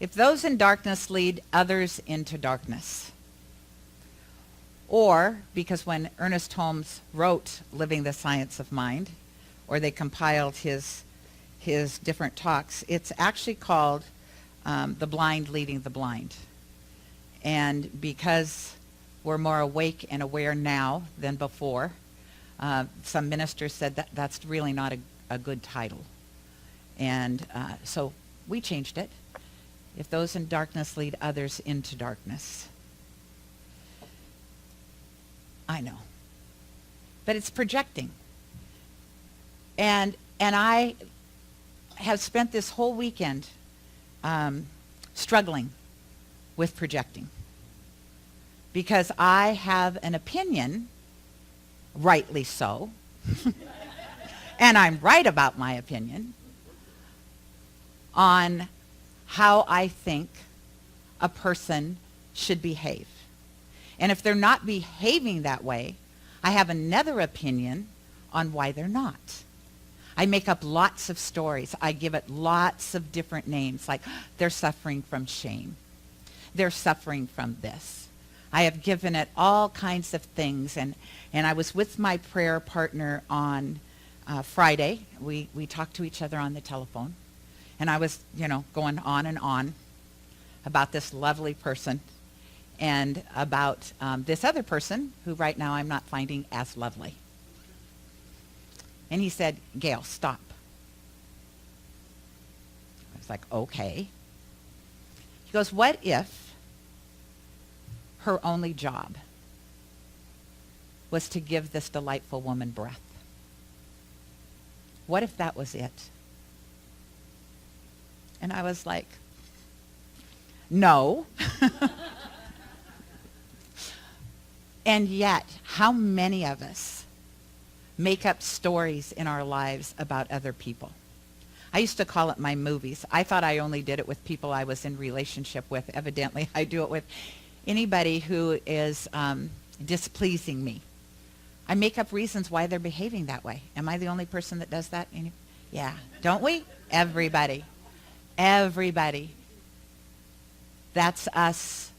If those in darkness lead others into darkness. Or, because when Ernest Holmes wrote Living the Science of Mind, or they compiled his different talks, it's actually called The Blind Leading the Blind. And because we're more awake and aware now than before, some ministers said that that's really not a good title. And so we changed it. If those in darkness lead others into darkness. I know. But it's projecting. And I have spent this whole weekend struggling with projecting. Because I have an opinion, rightly so, and I'm right about my opinion, on how I think a person should behave. And if they're not behaving that way, I have another opinion on why they're not. I make up lots of stories. I give it lots of different names, like they're suffering from shame. They're suffering from this. I have given it all kinds of things. And I was with my prayer partner on Friday. We talked to each other on the telephone. And I was, going on and on about this lovely person and about this other person who right now I'm not finding as lovely. And he said, Gayle, stop. I was like, okay. He goes, what if her only job was to give this delightful woman breath? What if that was it? And I was like, no. And yet, how many of us make up stories in our lives about other people? I used to call it my movies. I thought I only did it with people I was in relationship with. Evidently, I do it with anybody who is displeasing me. I make up reasons why they're behaving that way. Am I the only person that does that? Yeah, don't we? Everybody. Everybody. That's us,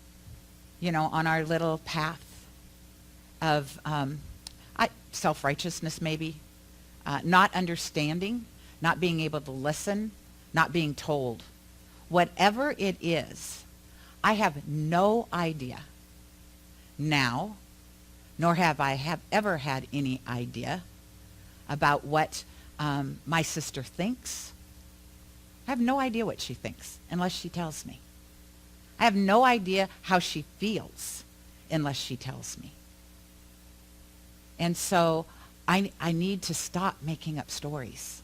on our little path of self-righteousness maybe, not understanding, not being able to listen, not being told. Whatever it is, I have no idea now, nor have I ever had any idea about what my sister thinks. I have no idea what she thinks unless she tells me. I have no idea how she feels unless she tells me. And so I need to stop making up stories.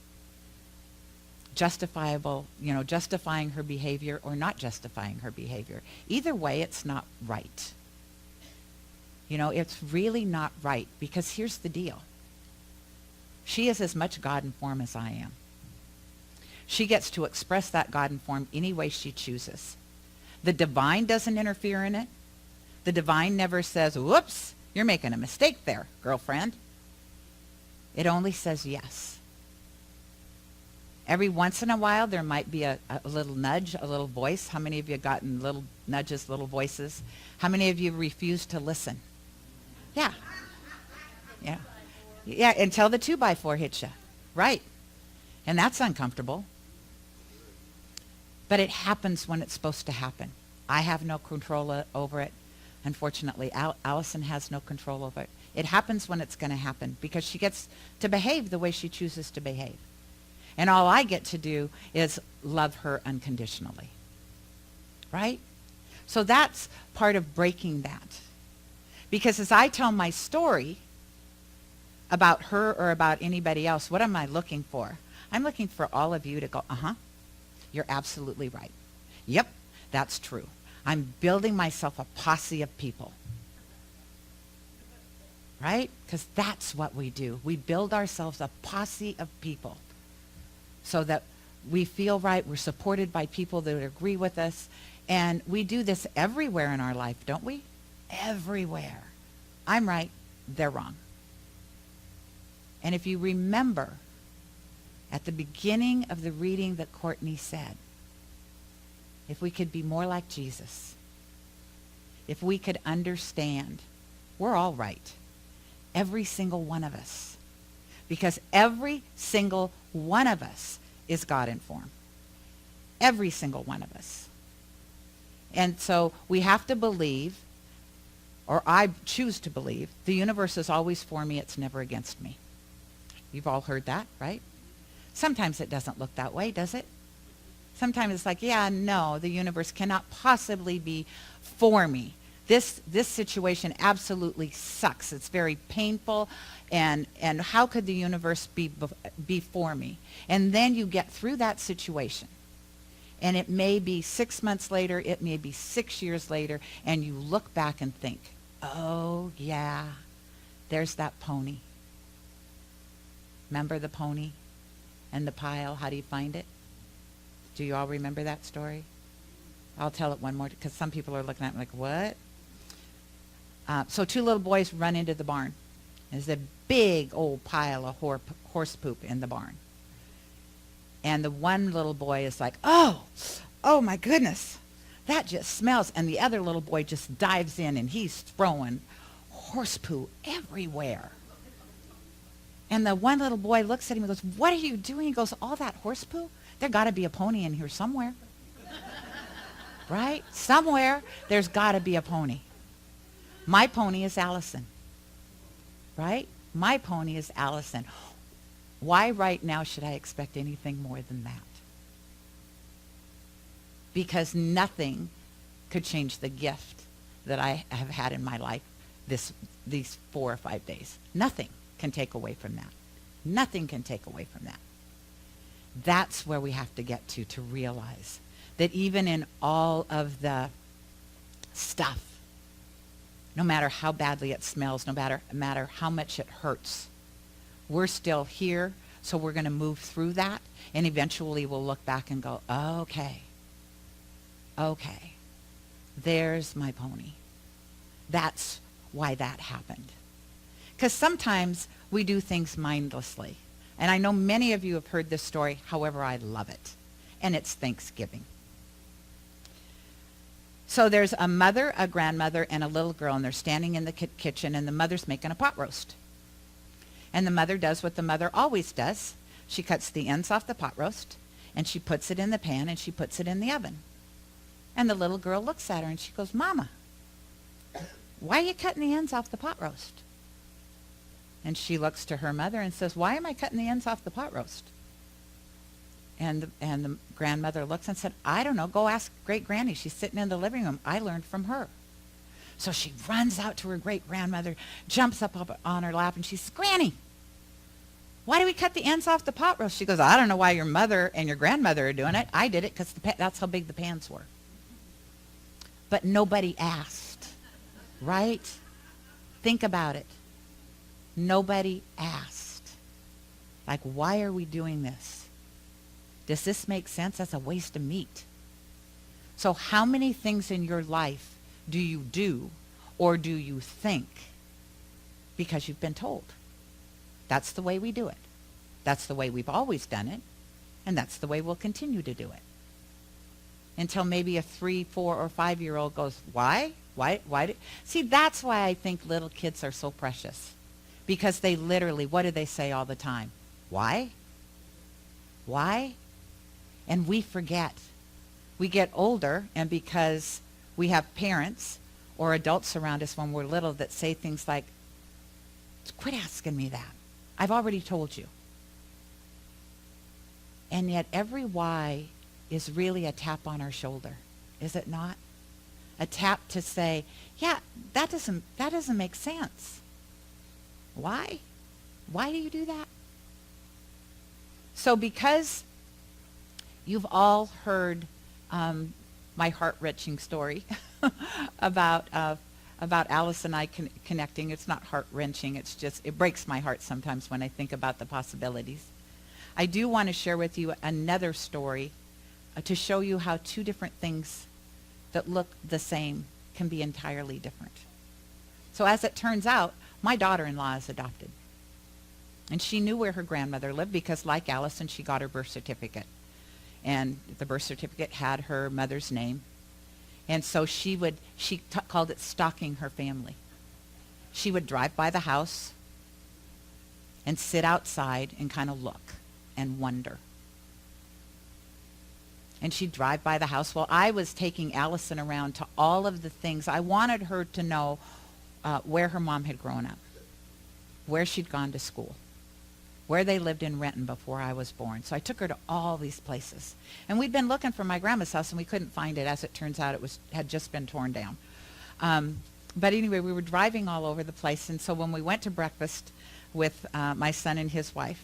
Justifiable, justifying her behavior or not justifying her behavior. Either way, it's not right. It's really not right, because here's the deal. She is as much God in form as I am. She gets to express that God in form any way she chooses. The divine doesn't interfere in it. The divine never says, whoops, you're making a mistake there, girlfriend. It only says yes. Every once in a while, there might be a little nudge, a little voice. How many of you have gotten little nudges, little voices? How many of you refuse to listen? Yeah. Yeah. Yeah, until the 2x4 hits you. Right. And that's uncomfortable. But it happens when it's supposed to happen. I have no control over it. Unfortunately, Allison has no control over it. It happens when it's going to happen because she gets to behave the way she chooses to behave. And all I get to do is love her unconditionally. Right? So that's part of breaking that. Because as I tell my story about her or about anybody else, what am I looking for? I'm looking for all of you to go, you're absolutely right. Yep, that's true. I'm building myself a posse of people. Right? Because that's what we do. We build ourselves a posse of people so that we feel right, we're supported by people that agree with us, and we do this everywhere in our life, don't we? Everywhere. I'm right, they're wrong. And if you remember, at the beginning of the reading that Courtney said, if we could be more like Jesus, if we could understand, we're all right. Every single one of us. Because every single one of us is God in form. Every single one of us. And so we have to believe, or I choose to believe, the universe is always for me, it's never against me. You've all heard that, right? Sometimes it doesn't look that way, does it? Sometimes it's like, yeah, no, the universe cannot possibly be for me. This situation absolutely sucks. It's very painful, and how could the universe be for me? And then you get through that situation, and it may be 6 months later, it may be 6 years later, and you look back and think, oh yeah, there's that pony. Remember the pony and the pile? How do you find it? Do you all remember that story? I'll tell it one more, because some people are looking at me like, what? So two little boys run into the barn. There's a big old pile of horse poop in the barn. And the one little boy is like, oh my goodness, that just smells. And the other little boy just dives in, and he's throwing horse poo everywhere. And the one little boy looks at him and goes, what are you doing? He goes, all that horse poo? There got to be a pony in here somewhere. Right? Somewhere there's got to be a pony. My pony is Allison. Right? My pony is Allison. Why right now should I expect anything more than that? Because nothing could change the gift that I have had in my life these 4 or 5 days. Nothing can take away from that. Nothing can take away from that. That's where we have to get to realize that even in all of the stuff, no matter how badly it smells, no matter how much it hurts, we're still here, so we're going to move through that, and eventually we'll look back and go, okay, there's my pony. That's why that happened. Because sometimes we do things mindlessly. And I know many of you have heard this story, however, I love it. And it's Thanksgiving. So there's a mother, a grandmother, and a little girl, and they're standing in the kitchen, and the mother's making a pot roast. And the mother does what the mother always does. She cuts the ends off the pot roast, and she puts it in the pan, and she puts it in the oven. And the little girl looks at her, and she goes, Mama, why are you cutting the ends off the pot roast? And she looks to her mother and says, why am I cutting the ends off the pot roast? And the grandmother looks and said, I don't know. Go ask great granny. She's sitting in the living room. I learned from her. So she runs out to her great grandmother, jumps up on her lap, and she says, Granny, why do we cut the ends off the pot roast? She goes, I don't know why your mother and your grandmother are doing it. I did it because that's how big the pans were. But nobody asked, right? Think about it. Nobody asked. Like, why are we doing this? Does this make sense? That's a waste of meat. So how many things in your life do you do or do you think because you've been told? That's the way we do it. That's the way we've always done it. And that's the way we'll continue to do it. Until maybe a 3, 4, or 5-year-old goes, why? Why? See, that's why I think little kids are so precious. Because they literally, what do they say all the time? Why? Why? And we forget. We get older, and because we have parents or adults around us when we're little that say things like, quit asking me that. I've already told you. And yet every why is really a tap on our shoulder, is it not? A tap to say, yeah, that doesn't make sense. Why? Why do you do that? So because you've all heard my heart-wrenching story about Alice and I connecting. It's not heart-wrenching. It's just, it breaks my heart sometimes when I think about the possibilities. I do want to share with you another story to show you how two different things that look the same can be entirely different. So as it turns out, my daughter-in-law is adopted. And she knew where her grandmother lived because, like Allison, she got her birth certificate. And the birth certificate had her mother's name. And so she called it stalking her family. She would drive by the house and sit outside and kind of look and wonder. And she'd drive by the house. Well, I was taking Allison around to all of the things. I wanted her to know where her mom had grown up, where she'd gone to school, where they lived in Renton before I was born. So I took her to all these places. And we'd been looking for my grandma's house, and we couldn't find it. As it turns out, had just been torn down. But anyway, we were driving all over the place. And so when we went to breakfast with my son and his wife,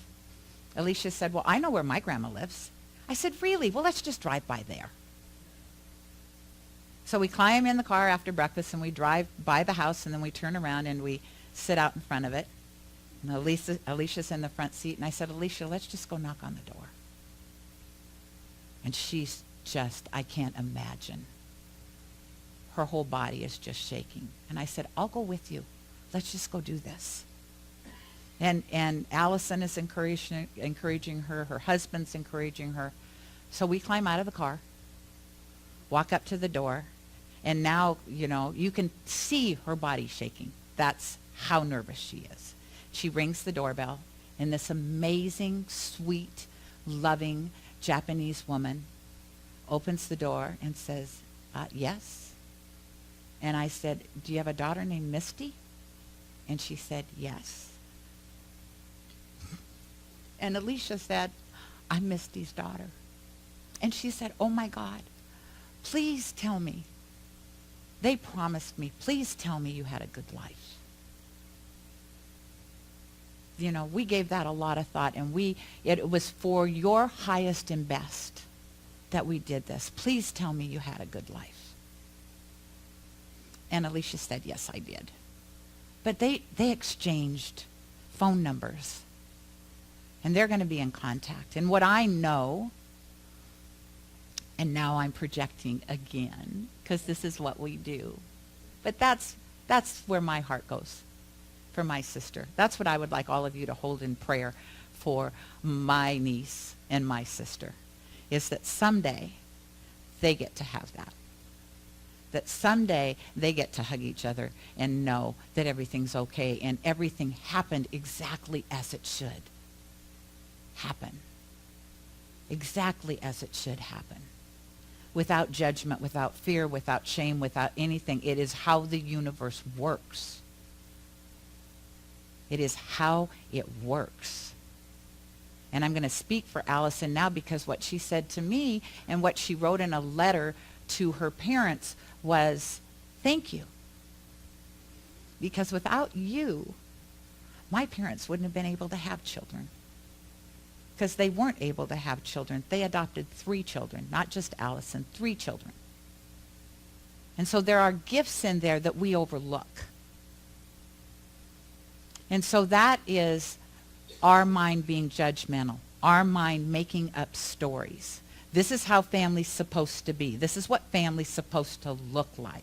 Alicia said, well, I know where my grandma lives. I said, really? Well, let's just drive by there. So we climb in the car after breakfast, and we drive by the house, and then we turn around and we sit out in front of it. And Alicia's in the front seat, and I said, Alicia, let's just go knock on the door. And she's just, I can't imagine. Her whole body is just shaking. And I said, I'll go with you. Let's just go do this. And Allison is encouraging her. Her husband's encouraging her. So we climb out of the car, walk up to the door, and now, you can see her body shaking. That's how nervous she is. She rings the doorbell, and this amazing, sweet, loving Japanese woman opens the door and says, yes. And I said, do you have a daughter named Misty? And she said, yes. And Alicia said, I'm Misty's daughter. And she said, oh my God, please tell me. They promised me, please tell me you had a good life. We gave that a lot of thought, and it was for your highest and best that we did this. Please tell me you had a good life. And Alicia said, yes, I did. But they exchanged phone numbers. And they're going to be in contact. And what I know, and now I'm projecting again, because this is what we do. But that's where my heart goes for my sister. That's what I would like all of you to hold in prayer for my niece and my sister, is that someday they get to have that. That someday they get to hug each other and know that everything's okay and everything happened exactly as it should happen. Exactly as it should happen. Without judgment, without fear, without shame, without anything. It is how the universe works. It is how it works. And I'm going to speak for Allison now, because what she said to me and what she wrote in a letter to her parents was, thank you. Because without you, my parents wouldn't have been able to have children. Because they weren't able to have children. They adopted 3 children, not just Allison, 3 children. And so there are gifts in there that we overlook. And so that is our mind being judgmental, our mind making up stories. This is how family's supposed to be. This is what family's supposed to look like.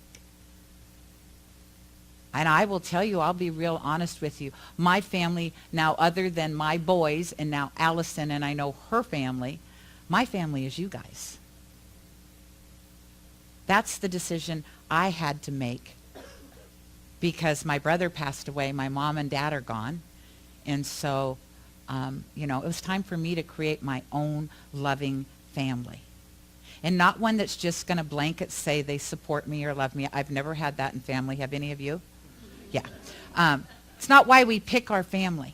And I will tell you, I'll be real honest with you. My family, now other than my boys and now Allison and I know her family, my family is you guys. That's the decision I had to make because my brother passed away. My mom and dad are gone. And so, it was time for me to create my own loving family. And not one that's just going to blanket say they support me or love me. I've never had that in family. Have any of you? Yeah. It's not why we pick our family.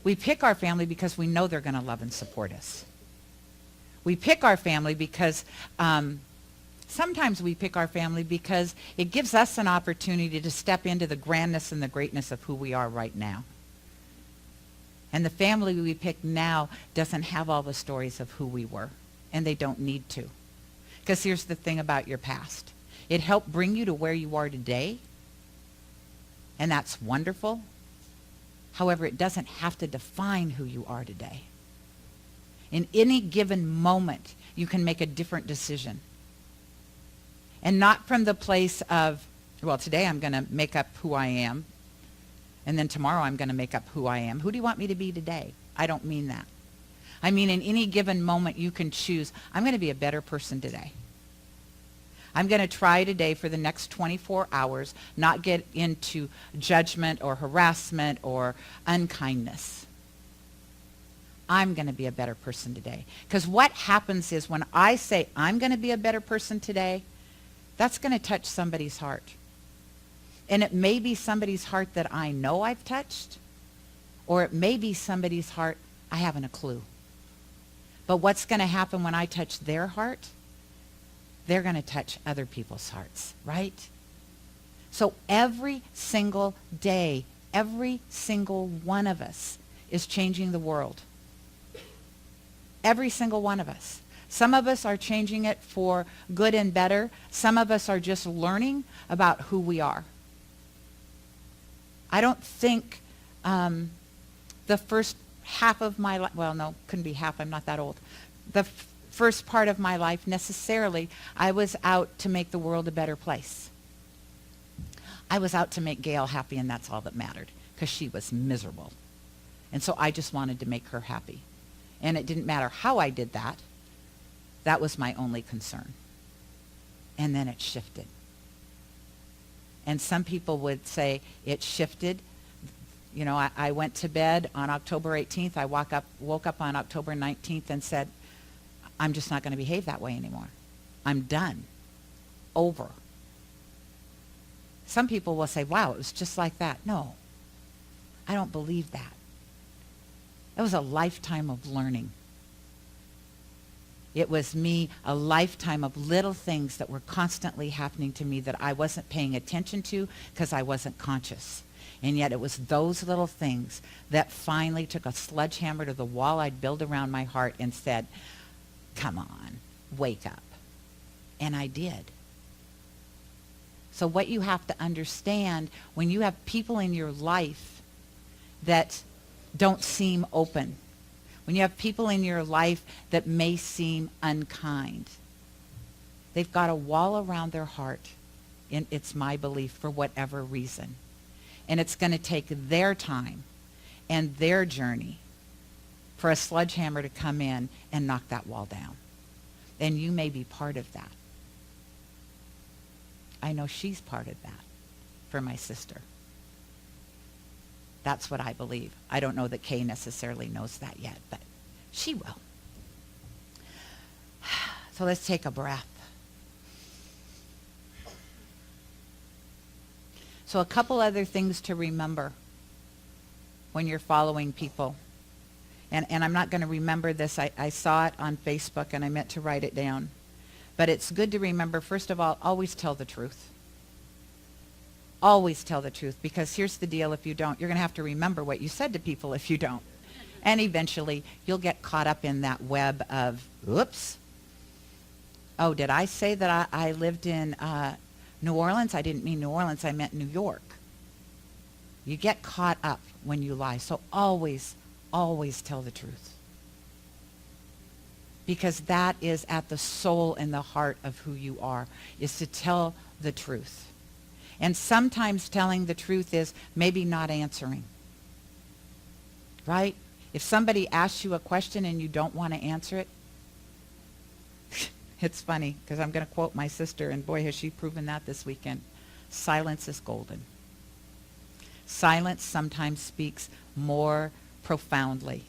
We pick our family because we know they're going to love and support us. We pick our family because sometimes we pick our family because it gives us an opportunity to step into the grandness and the greatness of who we are right now. And the family we pick now doesn't have all the stories of who we were, and they don't need to. Because here's the thing about your past. It helped bring you to where you are today, and that's wonderful. However, it doesn't have to define who you are today. In any given moment, you can make a different decision. And not from the place of, well, today I'm going to make up who I am, and then tomorrow I'm going to make up who I am. Who do you want me to be today? I don't mean that. I mean, in any given moment, you can choose, I'm going to be a better person today. I'm going to try today for the next 24 hours, not get into judgment or harassment or unkindness. I'm going to be a better person today. Because what happens is when I say I'm going to be a better person today, that's going to touch somebody's heart. And it may be somebody's heart that I know I've touched, or it may be somebody's heart I haven't a clue. But what's going to happen when I touch their heart? They're going to touch other people's hearts, right? So every single day, every single one of us is changing the world. Every single one of us. Some of us are changing it for good and better. Some of us are just learning about who we are. I don't think the first half of my life, well, no, couldn't be half, I'm not that old. The first part of my life, necessarily, I was out to make the world a better place. I was out to make Gayle happy, and that's all that mattered, because she was miserable. And so I just wanted to make her happy. And it didn't matter how I did that. That was my only concern. And then it shifted. And some people would say it shifted. You know, I went to bed on October 18th. I woke up on October 19th and said, I'm just not going to behave that way anymore. I'm done. Over. Some people will say, wow, it was just like that. No, I don't believe that. It was a lifetime of learning. It was me, a lifetime of little things that were constantly happening to me that I wasn't paying attention to because I wasn't conscious. And yet it was those little things that finally took a sledgehammer to the wall I'd built around my heart and said, come on, wake up. And I did. So what you have to understand, when you have people in your life that don't seem open, when you have people in your life that may seem unkind, they've got a wall around their heart, and it's my belief, for whatever reason. And it's going to take their time and their journey for a sledgehammer to come in and knock that wall down. And you may be part of that. I know she's part of that for my sister. That's what I believe. I don't know that Kay necessarily knows that yet, but she will. So let's take a breath. So a couple other things to remember when you're following people. And I'm not going to remember this. I saw it on Facebook and I meant to write it down. But it's good to remember, first of all, always tell the truth. Always tell the truth, because here's the deal: if you don't, you're going to have to remember what you said to people if you don't. And eventually, you'll get caught up in that web of, oops, oh, did I say that I lived in New Orleans? I didn't mean New Orleans, I meant New York. You get caught up when you lie. So always, always tell the truth. Because that is at the soul and the heart of who you are, is to tell the truth. And sometimes telling the truth is maybe not answering. Right? If somebody asks you a question and you don't want to answer it, it's funny, because I'm going to quote my sister, and boy, has she proven that this weekend. Silence is golden. Silence sometimes speaks more profoundly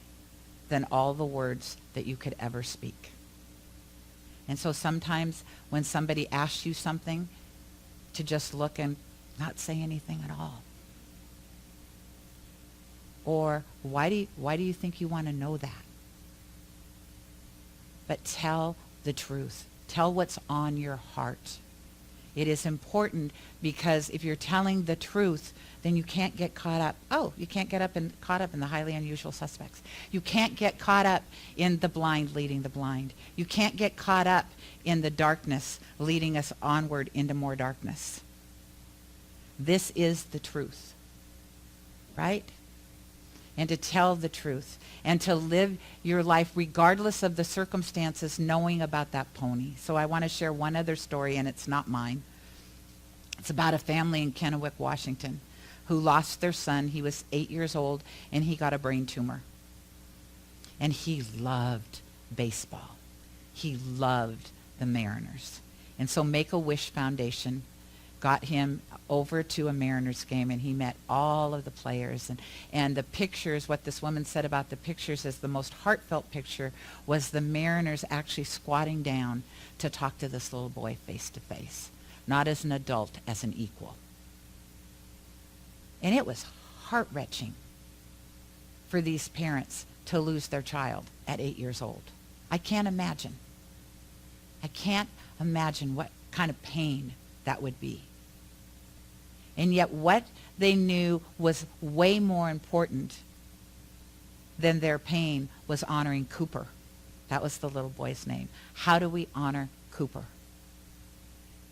than all the words that you could ever speak. And so sometimes when somebody asks you something, to just look and not say anything at all. Or why do you think you want to know that? But tell the truth. Tell what's on your heart. It is important, because if you're telling the truth, then you can't get caught up. Oh, you can't get caught up in the highly unusual suspects. You can't get caught up in the blind leading the blind. You can't get caught up in the darkness leading us onward into more darkness. This is the truth, right? And to tell the truth and to live your life regardless of the circumstances, knowing about that pony. So I want to share one other story, and it's not mine. It's about a family in Kennewick, Washington, who lost their son. He was 8 years old, and he got a brain tumor. And he loved baseball. He loved the Mariners. And so Make-A-Wish Foundation got him over to a Mariners game, and he met all of the players. And the pictures, what this woman said about the pictures is the most heartfelt picture was the Mariners actually squatting down to talk to this little boy face to face, not as an adult, as an equal. And it was heart-wrenching for these parents to lose their child at 8 years old. I can't imagine. I can't imagine what kind of pain that would be. And yet what they knew was way more important than their pain was honoring Cooper. That was the little boy's name. How do we honor Cooper?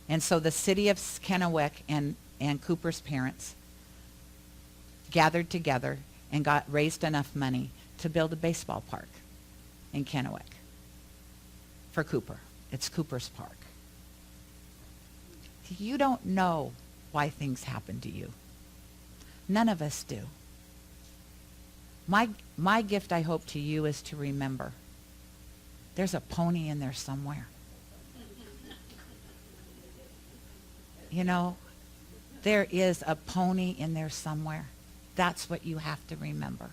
And so the city of Kennewick and Cooper's parents gathered together and raised enough money to build a baseball park in Kennewick for Cooper. It's Cooper's Park. You don't know why things happen to you. None of us do. My gift, I hope, to you is to remember there's a pony in there somewhere. You know, there is a pony in there somewhere. That's what you have to remember.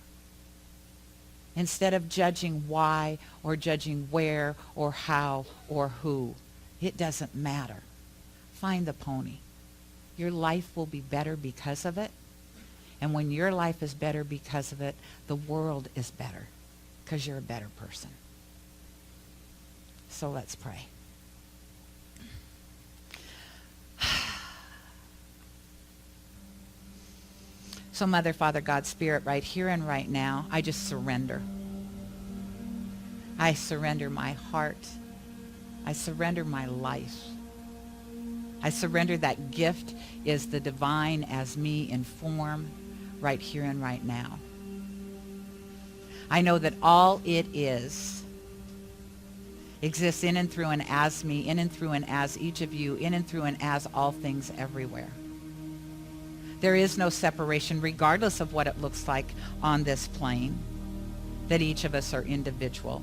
Instead of judging why or judging where or how or who, it doesn't matter. Find the pony. Your life will be better because of it. And when your life is better because of it, the world is better because you're a better person. So let's pray. So Mother, Father, God, Spirit, right here and right now, I just surrender. I surrender my heart. I surrender my life. I surrender that gift is the divine as me in form right here and right now. I know that all it is exists in and through and as me, in and through and as each of you, in and through and as all things everywhere. There is no separation, regardless of what it looks like on this plane, that each of us are individual.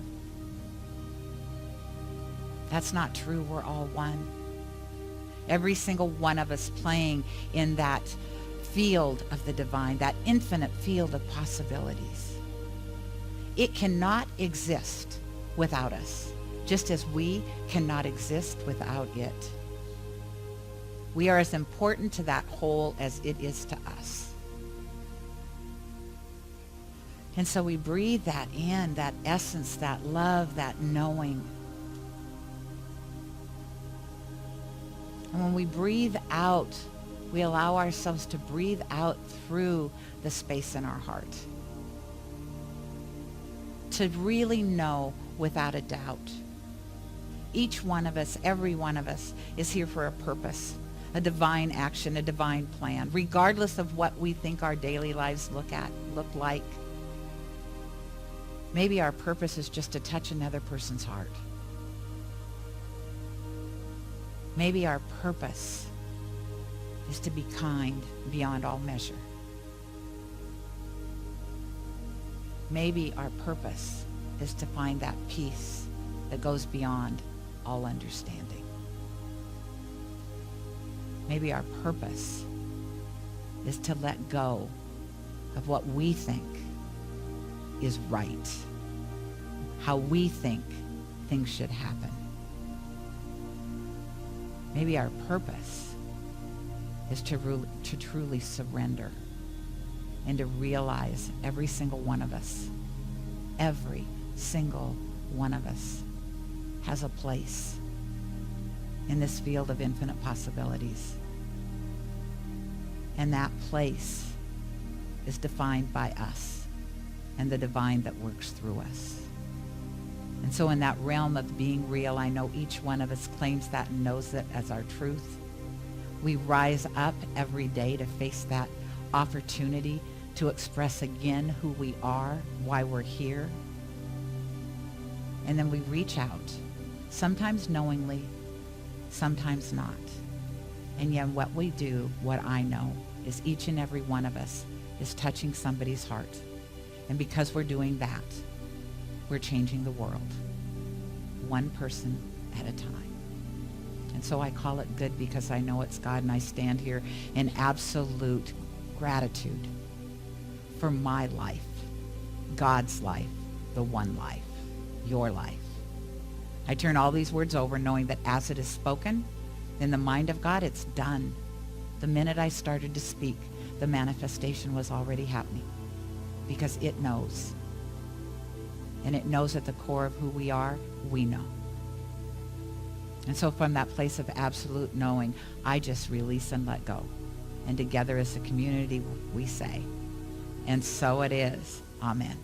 That's not true. We're all one. Every single one of us playing in that field of the divine, that infinite field of possibilities. It cannot exist without us, just as we cannot exist without it. We are as important to that whole as it is to us. And so we breathe that in, that essence, that love, that knowing. And when we breathe out, we allow ourselves to breathe out through the space in our heart. To really know without a doubt. Each one of us, every one of us, is here for a purpose, a divine action, a divine plan, regardless of what we think our daily lives look like. Maybe our purpose is just to touch another person's heart. Maybe our purpose is to be kind beyond all measure. Maybe our purpose is to find that peace that goes beyond all understanding. Maybe our purpose is to let go of what we think is right, how we think things should happen. Maybe our purpose is to truly surrender and to realize every single one of us has a place in this field of infinite possibilities. And that place is defined by us and the divine that works through us. And so in that realm of being real, I know each one of us claims that and knows it as our truth. We rise up every day to face that opportunity to express again who we are, why we're here. And then we reach out, sometimes knowingly, sometimes not. And yet what we do, what I know, is each and every one of us is touching somebody's heart. And because we're doing that, we're changing the world, one person at a time. And so I call it good because I know it's God, and I stand here in absolute gratitude for my life, God's life, the one life, your life. I turn all these words over knowing that as it is spoken, in the mind of God, it's done. The minute I started to speak, the manifestation was already happening because it knows. And it knows at the core of who we are, we know. And so from that place of absolute knowing, I just release and let go. And together as a community, we say, and so it is. Amen.